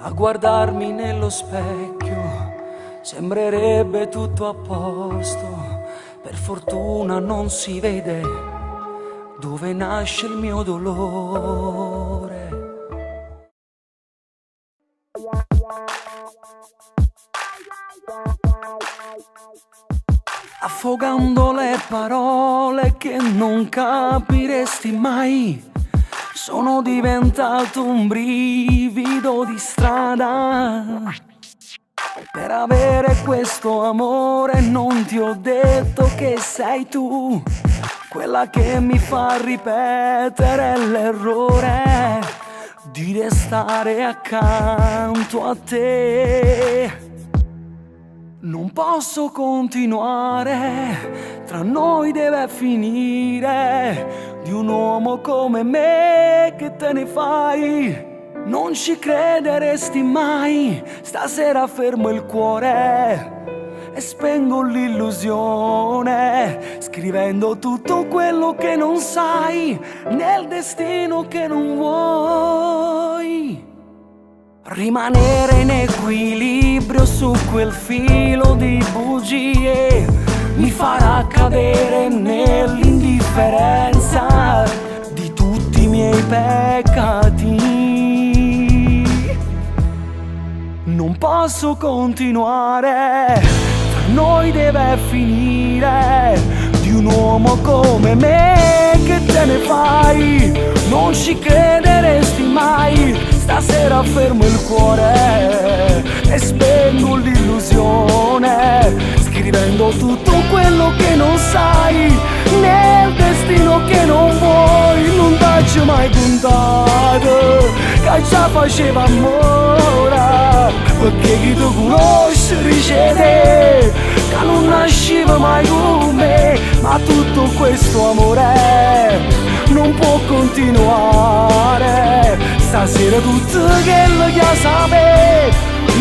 A guardarmi nello specchio sembrerebbe tutto a posto. Per fortuna non si vede dove nasce il mio dolore. Affogando le parole che non capiresti mai, sono diventato un brivido di strada. Per avere questo amore non ti ho detto che sei tu quella che mi fa ripetere l'errore di restare accanto a te. Non posso continuare, tra noi deve finire. Di un uomo come me che te ne fai? Non ci crederesti mai. Stasera fermo il cuore e spengo l'illusione, scrivendo tutto quello che non sai nel destino che non vuoi. Rimanere in equilibrio su quel filo di bugie mi farà cadere nell'indifferenza di tutti i miei peccati. Non posso continuare, tra noi deve finire. Di un uomo come me che te ne fai? Non ci crederesti mai. Stasera fermo il cuore e spengo l'illusione, scrivendo tutto quello che non sai nel destino che non vuoi. Non t'hai mai contato che già faceva amore, perché chi ti conosce dice te che non nasceva mai con me. Ma tutto questo amore non può continuare. Stasera tutto quello che sapere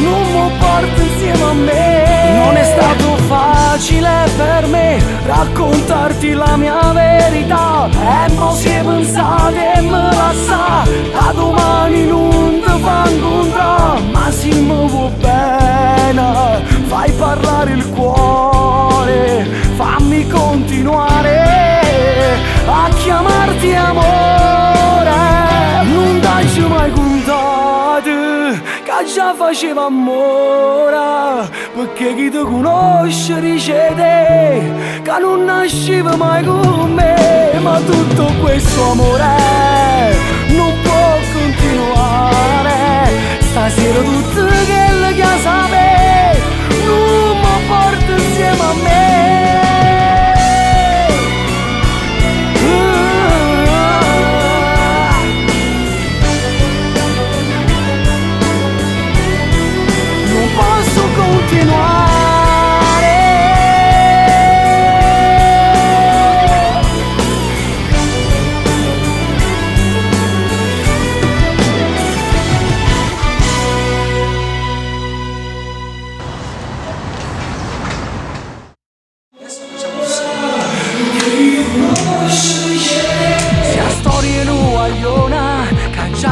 non mi porta insieme a me. Non è stato facile per me raccontarti la mia verità, e mo si è pensato e me la sa, a domani non ti fa incontrare. Ma se mi vuoi bene fai parlare il cuore, fammi continuare a chiamarti amore. Non t'hai mai contato che già faceva amore, perché chi ti conosce dice te che non nasceva mai con me. Ma tutto questo amore non può continuare. Stasera tutto quello che sapere non mi porta insieme a me.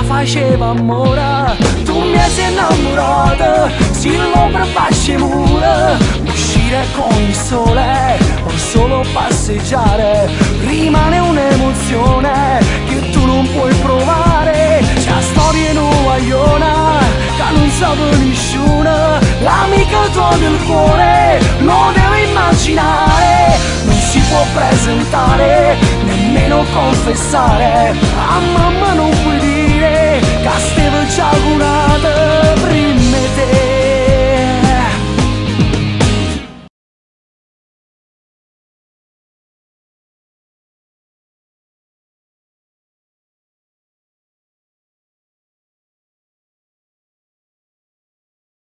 Faceva amore, tu mi sei innamorata, si l'ombra faccia mura, uscire con il sole o solo passeggiare, rimane un'emozione che tu non puoi provare. C'è la storia nuoiona che non sa nessuna, l'amica tua del cuore lo deve immaginare. Non si può presentare, nemmeno confessare, a mamma non puoi dire che stava già curata prima.